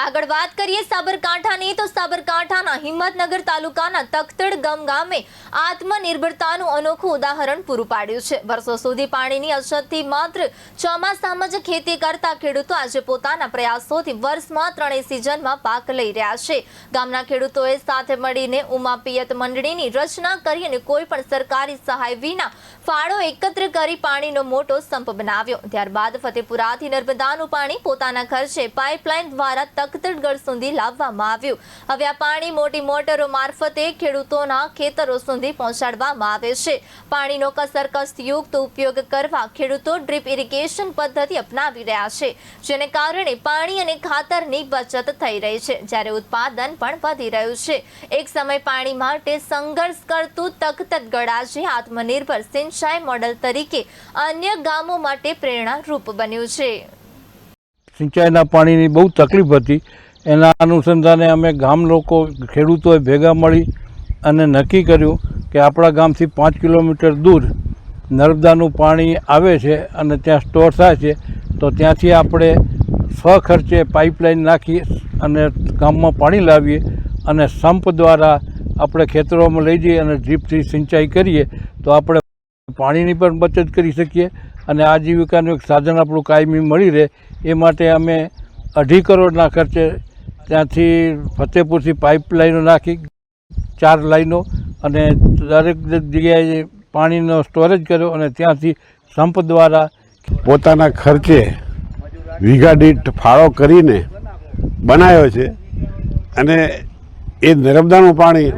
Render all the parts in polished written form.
આગળ વાત કરીએ સાબરકાંઠાની તો સાબરકાંઠાના હિંમતનગર તાલુકાના તખતડ ગામે આત્મનિર્ભરતાનું અનોખું ઉદાહરણ પૂરું પાડ્યું છે। વર્ષો સુધી પાણીની અછતથી માત્ર ચોમાસામાં જ ખેતી કરતા ખેડૂતો આજે પોતાના પ્રયાસોથી વર્ષમાં ત્રણેય સિઝનમાં પાક લઈ રહ્યા છે। ગામના ખેડૂતોએ સાથે મળીને ઉમા પિયત મંડળીની રચના કરી અને કોઈ પણ સરકારી સહાય વિના ફાળો એકત્ર કરી પાણીનો મોટો સંપ બનાવ્યો। ત્યારબાદ ફતેપુરાથી નર્મદાનું પાણી પોતાના ખર્ચે પાઇપલાઇન દ્વારા તખતડગઢ સુધી લાવવામાં આવ્યું। હવે આ પાણી મોટી મોટરો મારફતે ખેડૂતોના ખેતરો સુધી પહોંચાડવામાં આવે છે। પાણીનો કસરકસયુક્ત ઉપયોગ કરવા ખેડૂતો ડ્રીપ ઇરિગેશન પદ્ધતિ અપનાવી રહ્યા છે, જેને કારણે પાણી અને ખાતરની બચત થઈ રહી છે, જ્યારે ઉત્પાદન પણ વધી રહ્યું છે। એક સમય પાણી માટે સંઘર્ષ કરતું તખતડગઢ આજે આત્મનિર્ભર સિંચાઈ મોડેલ તરીકે અન્ય ગામો માટે પ્રેરણારૂપ બન્યું છે। સિંચાઈના પાણીની બહુ તકલીફ હતી, એના અનુસંધાને અમે ગામ લોકો ખેડૂતોએ ભેગા મળી અને નક્કી કર્યું કે આપણા ગામથી 5 કિલોમીટર દૂર નર્મદાનું પાણી આવે છે અને ત્યાં સ્ટોર થાય છે, તો ત્યાંથી આપણે સ્વખર્ચે પાઇપલાઇન નાખી અને ગામમાં પાણી લાવીએ અને સંપ દ્વારા આપણે ખેતરોમાં લઈ જઈએ અને ડ્રીપથી સિંચાઈ કરીએ તો આપણે પાણીની પણ બચત કરી શકીએ અને આજીવિકાનું એક સાધન આપણું કાયમી મળી રહે। એ માટે અમે 2.5 કરોડના ખર્ચે ત્યાંથી ફતેપુરથી પાઇપલાઇનો નાખી 4 લાઈનો અને દરેક જગ્યાએ પાણીનો સ્ટોરેજ કર્યો અને ત્યાંથી સંપ દ્વારા પોતાના ખર્ચે વીઘા દીઠ ફાળો કરીને બનાવ્યો છે અને એ નર્મદાનું પાણી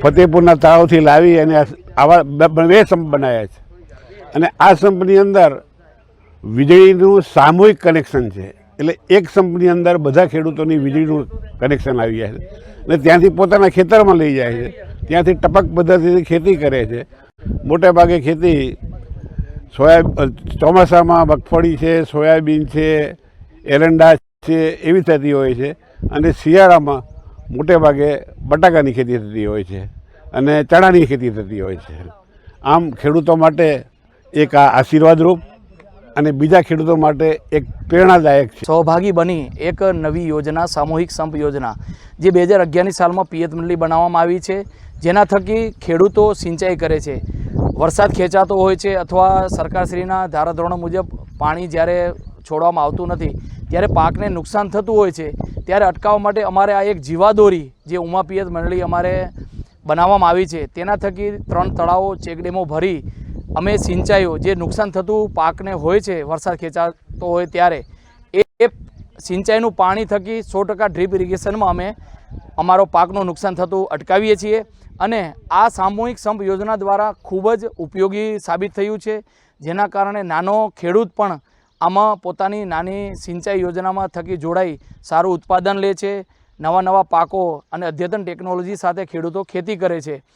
ફતેપુરના તળાવથી લાવી અને આવા 2 સંપ બનાવ્યા છે અને આ સંપની અંદર વીજળીનું સામૂહિક કનેક્શન છે, એટલે એક સંપની અંદર બધા ખેડૂતોની વીજળીનું કનેક્શન આવી જાય છે અને ત્યાંથી પોતાના ખેતરમાં લઈ જાય છે, ત્યાંથી ટપક પદ્ધતિથી ખેતી કરે છે। મોટે ભાગે ખેતી ચોમાસામાં મગફળી છે, સોયાબીન છે, એરંડા છે એવી થતી હોય છે અને શિયાળામાં મોટે ભાગે બટાકાની ખેતી થતી હોય છે અને ચણાની ખેતી થતી હોય છે। આમ ખેડૂતો માટે એક આ આશીર્વાદરૂપ અને બીજા ખેડૂતો માટે એક પ્રેરણાદાયક છે। સહભાગી બની એક નવી યોજના સામૂહિક સંપ યોજના જે 2011ની સાલમાં પિયત મંડળી બનાવવામાં આવી છે, જેના થકી ખેડૂતો સિંચાઈ કરે છે। વરસાદ ખેંચાતો હોય છે અથવા સરકારશ્રીના ધારાધોરણો મુજબ પાણી જ્યારે છોડવામાં આવતું નથી ત્યારે પાકને નુકસાન થતું હોય છે, ત્યારે અટકાવવા માટે અમારે આ એક જીવાદોરી જે ઉમા પિયત મંડળી અમારે બનાવવામાં આવી છે, તેના થકી 3 તળાવો ચેકડેમો ભરી અમે સિંચાઈઓ જે નુકસાન થતું પાકને હોય છે વરસાદ ખેંચાતો હોય ત્યારે એ સિંચાઈનું પાણી થકી 100% ડ્રીપ ઇરિગેશનમાં અમે અમારો પાકનું નુકસાન થતું અટકાવીએ છીએ અને આ સામૂહિક સંપ યોજના દ્વારા ખૂબ જ ઉપયોગી સાબિત થયું છે, જેના કારણે નાનો ખેડૂત પણ આમાં પોતાની નાની સિંચાઈ યોજનામાં થકી જોડાઈ સારું ઉત્પાદન લે છે, નવા પાકો અને અદ્યતન ટેકનોલોજી સાથે ખેડૂતો ખેતી કરે છે।